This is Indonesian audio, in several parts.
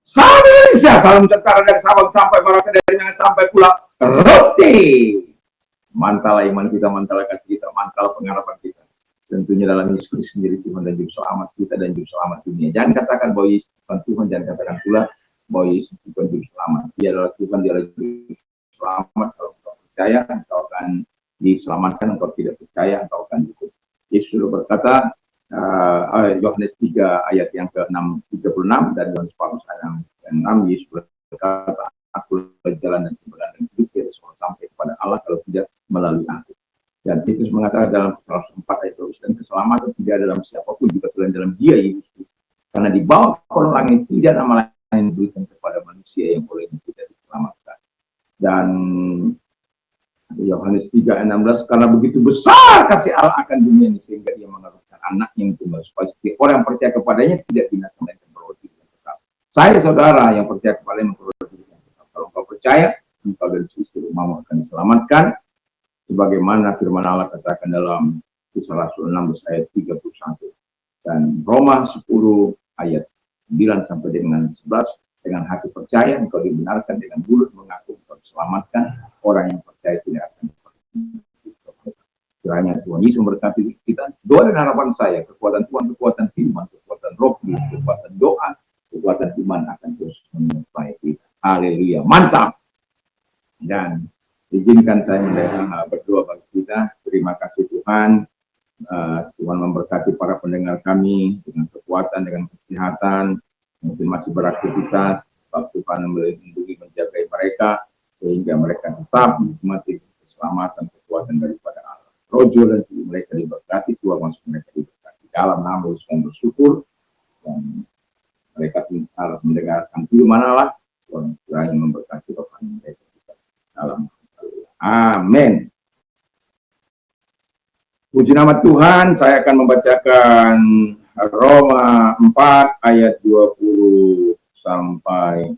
Salam Indonesia, salam sejahtera dari Sabang sampai Merauke, dari Minang sampai Pulau Rote. Mantal iman kita, mantal kasih kita, mantal pengharapan kita. Tentunya dalam Yesus Kristus sendiri Tuhan dan Juru Selamat kita dan Juru Selamat dunia. Jangan katakan bahwa Yesus bukan Tuhan, jangan katakan pula bahwa Yesus bukan Juru Selamat. Dia adalah Tuhan, dia adalah Juru Selamat. Kalau engkau percaya, engkau akan diselamatkan. Engkau tidak percaya, engkau akan dihukum. Yesus sudah berkata, Yohanes 3 ayat yang ke-36 dan Yohanes 4 ayat yang ke-6, Yesus berkata, aku berjalan dan kebenaran dan hidup, tidak sampai kepada Allah kalau tidak melalui aku. Dan Yesus mengatakan dalam Pasal 4 ayat 12, dan keselamatan tidak dalam siapapun juga selain dalam Dia Yesus. Karena di bawah kolong langit tidak nama lain yang diberikan kepada manusia yang boleh tidak diselamatkan. Dan Yohanes 3 ayat 16, karena begitu besar kasih Allah akan dunia ini sehingga Dia mengaruniakan anak yang tunggal supaya orang yang percaya kepadanya tidak binasa melainkan beroleh hidup yang kekal. Saya saudara yang percaya kepadanya memperoleh hidup yang kekal. Kalau engkau percaya, engkau dan istri rumahmu akan diselamatkan. Sebagaimana firman Allah katakan dalam Kisah Rasul 6 ayat 31 dan Roma 10 ayat 9 sampai dengan 11, dengan hati percaya engkau dibenarkan, dengan mulut mengaku engkau diselamatkan. Orang yang percaya tidak akan kiranya Tuhan Yesus memberkati kita. Doa dan harapan saya, kekuatan Tuhan, kekuatan firman, kekuatan roh, kekuatan doa, kekuatan iman akan terus menyertai kita. Haleluya, mantap. Dan izinkan saya berdoa bagi kita. Terima kasih Tuhan. Tuhan memberkati para pendengar kami dengan kekuatan, dengan kesehatan, mungkin masih beraktivitas. Tuhan melindungi, menjaga mereka sehingga mereka tetap menikmati keselamatan, kekuatan daripada Allah. Rojo dan mereka diberkati, Tuhan masuk mereka diberkati. Dalam nama Yesus kami bersyukur dan mereka harus mendengarkan firman Allah. Tuhan kiranya memberkati Bapak mereka dalam amin. Puji nama Tuhan, saya akan membacakan Roma 4 ayat 20 sampai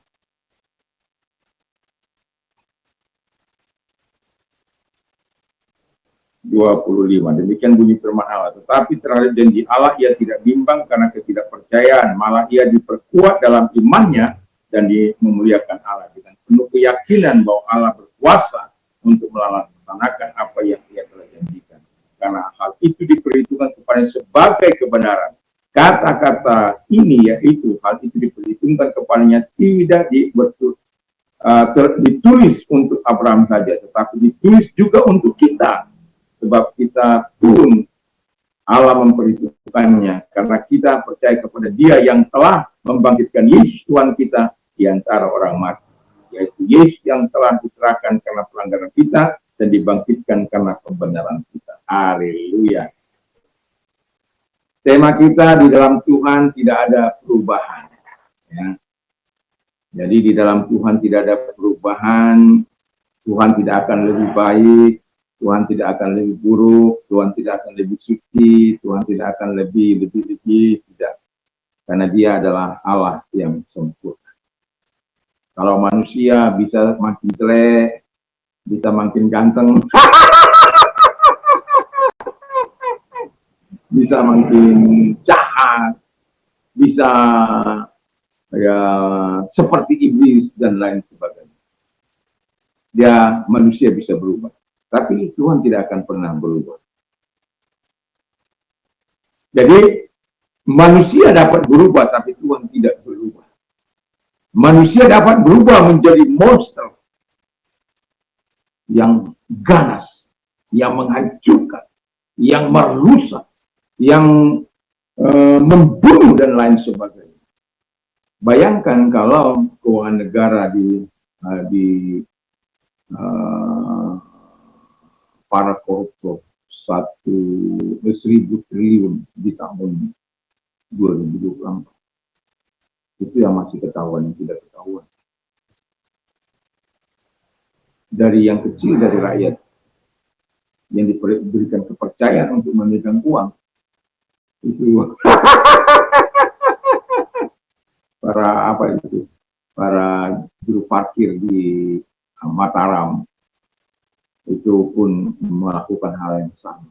25. Demikian bunyi firman Allah. Tetapi terhadap janji Allah ia tidak bimbang karena ketidakpercayaan, malah ia diperkuat dalam imannya dan memuliakan Allah dengan penuh keyakinan bahwa Allah berkuasa untuk melaksanakan apa yang ia telah janjikan. Karena hal itu diperhitungkan kepadanya sebagai kebenaran. Kata-kata ini yaitu hal itu diperhitungkan kepadanya tidak ditulis untuk Abraham saja, tetapi ditulis juga untuk kita. Sebab kita pun Allah memperhitungkannya karena kita percaya kepada Dia yang telah membangkitkan Yesus Tuhan kita di antara orang mati, yaitu Yesus yang telah diserahkan karena pelanggaran kita dan dibangkitkan karena kebenaran kita. Haleluya. Tema kita, di dalam Tuhan tidak ada perubahan. Ya. Jadi di dalam Tuhan tidak ada perubahan. Tuhan tidak akan lebih baik, Tuhan tidak akan lebih buruk, Tuhan tidak akan lebih suci, Tuhan tidak akan lebih, tidak. Karena Dia adalah Allah yang sempurna. Kalau manusia bisa makin jelek, bisa makin ganteng, bisa makin jahat, bisa ya seperti iblis dan lain sebagainya. Dia manusia bisa berubah, tapi Tuhan tidak akan pernah berubah. Jadi manusia dapat berubah, tapi Tuhan tidak berubah. Manusia dapat berubah menjadi monster yang ganas, yang menghancurkan, yang merusak, yang membunuh dan lain sebagainya. Bayangkan kalau keuangan negara di para koruptor 1.000 triliun di tahun 2024. Itu yang masih ketahuan, yang tidak ketahuan. Dari yang kecil, dari rakyat yang diberikan kepercayaan untuk memegang uang, itu para juru parkir di Mataram itu pun melakukan hal yang sama.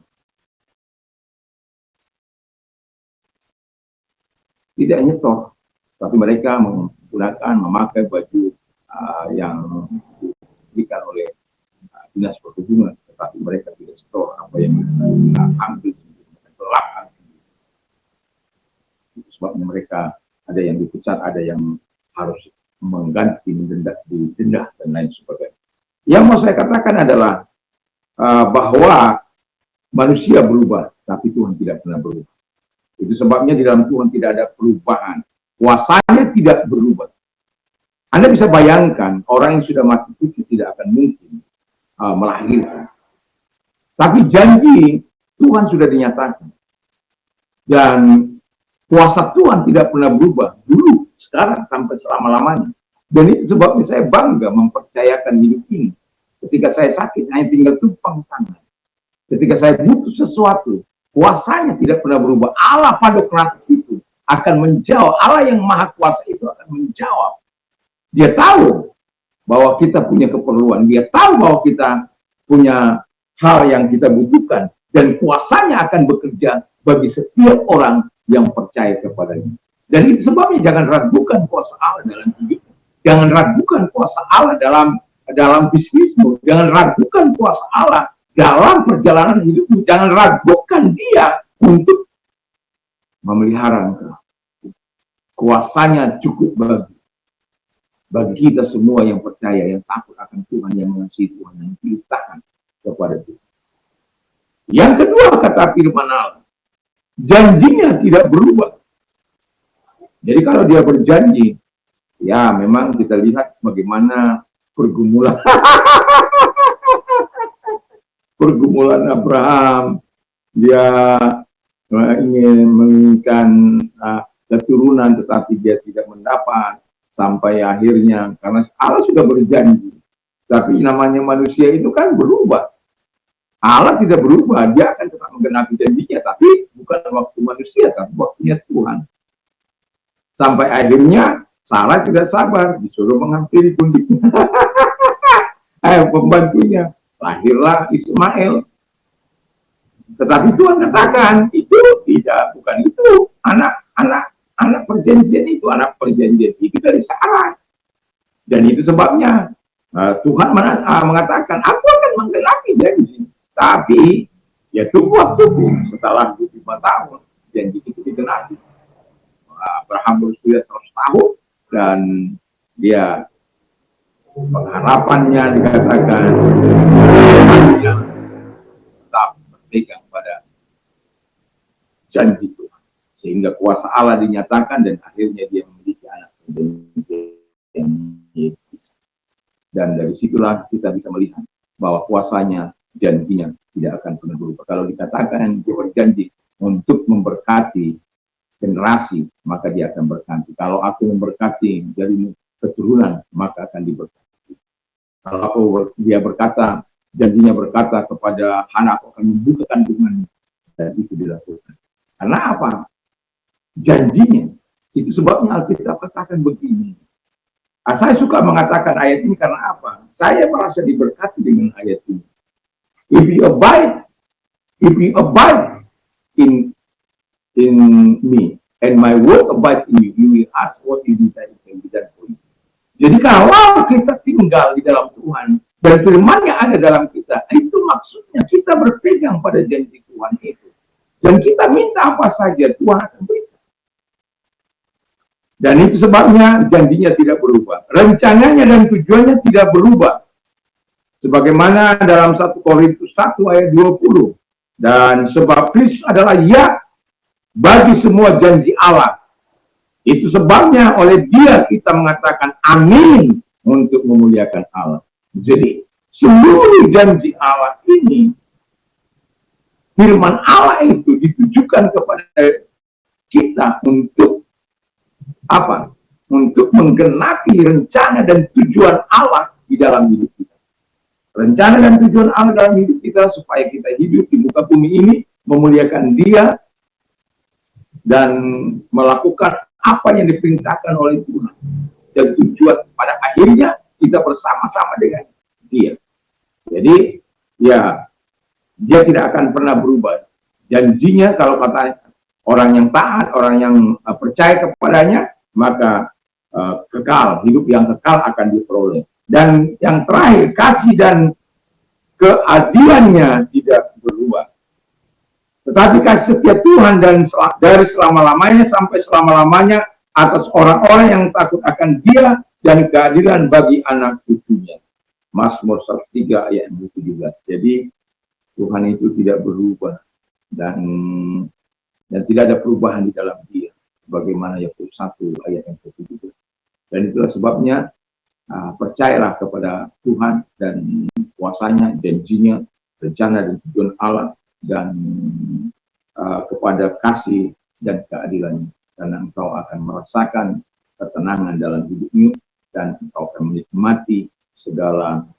Tidak nyetor, tapi mereka gunakan memakai baju yang diberikan oleh dinas perhubungan, tetapi mereka tidak store apa yang mereka ambil sendiri, gelapkan sendiri. Itu sebabnya mereka ada yang dipecat, ada yang harus mengganti, didenda dan lain sebagainya. Yang mau saya katakan adalah bahwa manusia berubah, tapi Tuhan tidak pernah berubah. Itu sebabnya di dalam Tuhan tidak ada perubahan. Kuasanya tidak berubah. Anda bisa bayangkan orang yang sudah mati itu tidak akan mungkin melahirkan. Tapi janji Tuhan sudah dinyatakan. Dan kuasa Tuhan tidak pernah berubah. Dulu, sekarang, sampai selama-lamanya. Dan itu sebabnya saya bangga mempercayakan hidup ini. Ketika saya sakit, hanya tinggal tumpang tangan. Ketika saya butuh sesuatu, kuasanya tidak pernah berubah. Allah pada waktu itu akan menjawab. Allah yang maha kuasa itu akan menjawab. Dia tahu bahwa kita punya keperluan. Dia tahu bahwa kita punya hal yang kita butuhkan. Dan kuasanya akan bekerja bagi setiap orang yang percaya kepadanya. Dan itu sebabnya jangan ragukan kuasa Allah dalam hidup. Jangan ragukan kuasa Allah dalam bisnismu. Jangan ragukan kuasa Allah dalam perjalanan hidupmu. Jangan ragukan dia untuk memelihara engkau. Kuasanya cukup bagi kita semua yang percaya, yang takut akan Tuhan, yang mengasihi Tuhan, yang diletakkan kepada Tuhan. Yang kedua, kata firman Allah, janjinya tidak berubah. Jadi kalau dia berjanji, ya memang kita lihat bagaimana pergumulan pergumulan Abraham. Dia ingin menginginkan keturunan, tetapi dia tidak mendapat sampai akhirnya, karena Allah sudah berjanji. Tapi namanya manusia itu kan berubah. Allah tidak berubah, dia akan tetap menggenapi janjinya, tapi bukan waktu manusia, tapi waktunya Tuhan. Sampai akhirnya Sarah tidak sabar, disuruh menghampiri pundiknya. Pembantunya, lahirlah Ismail. Tetapi Tuhan katakan, itu tidak, bukan itu. Anak perjanjian itu, anak perjanjian itu dari Sarah. Dan itu sebabnya Tuhan mengatakan, aku akan menggenapi janji. Tapi, ya tunggu waktu setelah 5 tahun, janji itu digenapi. Abraham berusia 100 tahun, dan dia pengharapannya dikatakan tetap berpegang pada janji Tuhan, sehingga kuasa Allah dinyatakan dan akhirnya dia memiliki anak yang bisa. Dan dari situlah kita bisa melihat bahwa kuasanya, janjinya tidak akan pernah berubah. Kalau dikatakan dia berjanji untuk memberkati generasi, maka dia akan berkati. Kalau aku memberkati dari keturunan, maka akan diberkati. Kalau dia berkata, janjinya berkata kepada Hana, aku akan membuka kandungan, dan itu dilakukan. Karena apa? Janjinya. Itu sebabnya Alkitab katakan begini. Saya suka mengatakan ayat ini karena apa? Saya merasa diberkati dengan ayat ini. If you abide in me, and my word abide in you, you will ask what you desire, it can be done for you. Jadi kalau kita tinggal di dalam Tuhan, dan firman-Nya ada dalam kita, itu maksudnya kita berpegang pada janji Tuhan itu. Dan kita minta apa saja, Tuhan akan berikan. Dan itu sebabnya janjinya tidak berubah. Rencananya dan tujuannya tidak berubah. Sebagaimana dalam 1 Korintus 1 ayat 20. Dan sebab Kristus adalah ya bagi semua janji Allah. Itu sebabnya oleh dia kita mengatakan amin untuk memuliakan Allah. Jadi seluruh janji Allah ini, firman Allah itu ditujukan kepada kita untuk apa? Untuk menggenapi rencana dan tujuan Allah di dalam hidup kita. Rencana dan tujuan Allah dalam hidup kita supaya kita hidup di muka bumi ini memuliakan Dia dan melakukan apa yang diperintahkan oleh Tuhan. Dan tujuan pada akhirnya kita bersama-sama dengan Dia. Jadi ya, Dia tidak akan pernah berubah. Janjinya kalau kata orang yang taat, orang yang percaya kepadanya, maka kekal, hidup yang kekal akan diperoleh. Dan yang terakhir, kasih dan keadilannya tidak berubah. Tetapi kasih setia Tuhan dan dari selama-lamanya sampai selama-lamanya atas orang-orang yang takut akan Dia dan keadilan bagi anak cucunya. Mazmur 103 ayat 17. Jadi Tuhan itu tidak berubah dan tidak ada perubahan di dalam Dia. Bagaimana Yakobus 1 ayat yang ke-17. Dan itulah sebabnya percayalah kepada Tuhan dan kuasanya, janjinya, rencana dan tujuan Allah, dan kepada kasih dan keadilannya. Karena engkau akan merasakan ketenangan dalam hidupmu, dan engkau akan menikmati segala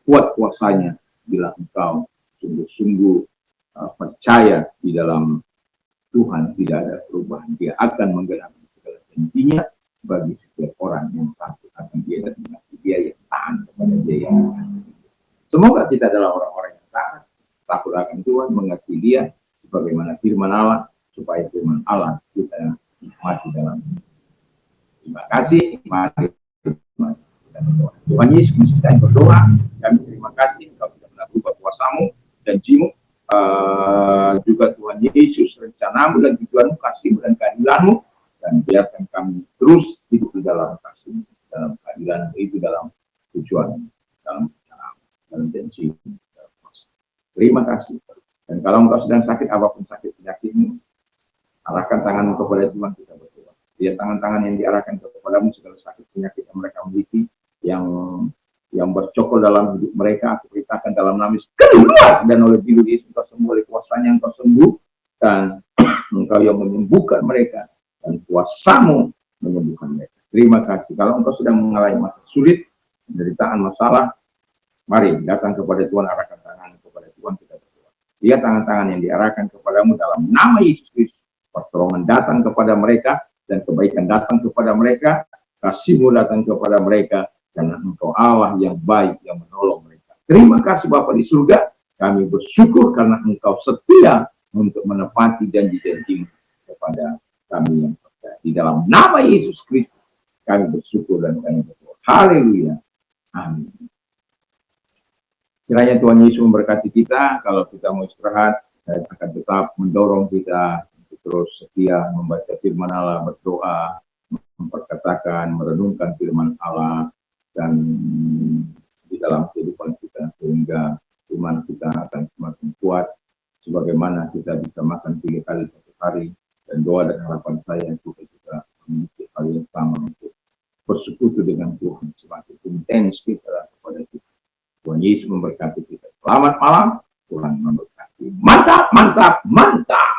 kuat kuasanya bila engkau sungguh-sungguh percaya di dalam Tuhan. Tidak ada perubahan. Dia akan menggenapi segala janjinya bagi setiap orang yang takut akan Dia dan mengasihi Dia, yang taat kepada Dia yang mengasihi. Semoga kita adalah orang-orang yang taat, takut akan Tuhan, mengasihi Dia sebagaimana firman Allah, supaya firman Allah kita nikmati dalam hidup. Terima kasih. Mari Tuhan Yesus, kita berdoa. Kami terima kasih Engkau tidak pernah berubah kuasamu dan jimu. Juga Tuhan Yesus, rencanamu dan tujuanmu, kasihmu dan keadilanmu, dan biarkan kami terus hidup di dalam kasih, dalam keadilan itu, dalam tujuan, dalam rencana, dalam janji. Terima kasih. Dan kalau engkau sedang sakit, apapun sakit penyakitmu, arahkan tanganmu kepada Tuhan, kita berdoa. Lihat tangan-tangan yang diarahkan kepadamu, segala sakit penyakit yang mereka miliki, yang bercokol dalam hidup mereka, aku perintahkan dalam nama Yesus, keluar, dan oleh bilu Yesus engkau sembuh, oleh kuasanya engkau sembuh, dan engkau yang menyembuhkan mereka, dan kuasamu menyembuhkan mereka. Terima kasih. Kalau engkau sedang mengalami masa sulit, penderitaan, masalah, mari datang kepada Tuhan, arahkan tangan kepada Tuhan, kita berdoa. Lihat tangan-tangan yang diarahkan kepadamu dalam nama Yesus Kristus. Pertolongan datang kepada mereka, dan kebaikan datang kepada mereka, kasih-Mu datang kepada mereka, karena engkau Allah yang baik, yang menolong mereka. Terima kasih Bapa di surga, kami bersyukur karena engkau setia untuk menepati janji-janji-Mu kepada kami yang percaya. Di dalam nama Yesus Kristus, kami bersyukur dan kami berdoa. Haleluya. Amin. Kiranya Tuhan Yesus memberkati kita. Kalau kita mau istirahat, saya akan tetap mendorong kita untuk terus setia membaca firman Allah, berdoa, memperkatakan, merenungkan firman Allah, dan di dalam kehidupan kita, sehingga iman kita akan semakin kuat, sebagaimana kita bisa makan 3 kali satu hari. Dan doa dan harapan saya kita juga memiliki hal yang sama untuk bersekutu dengan Tuhan semakin intens kita kepada kita. Tuhan Yesus memberkati kita. Selamat malam, Tuhan memberkati. Mantap, mantap, mantap.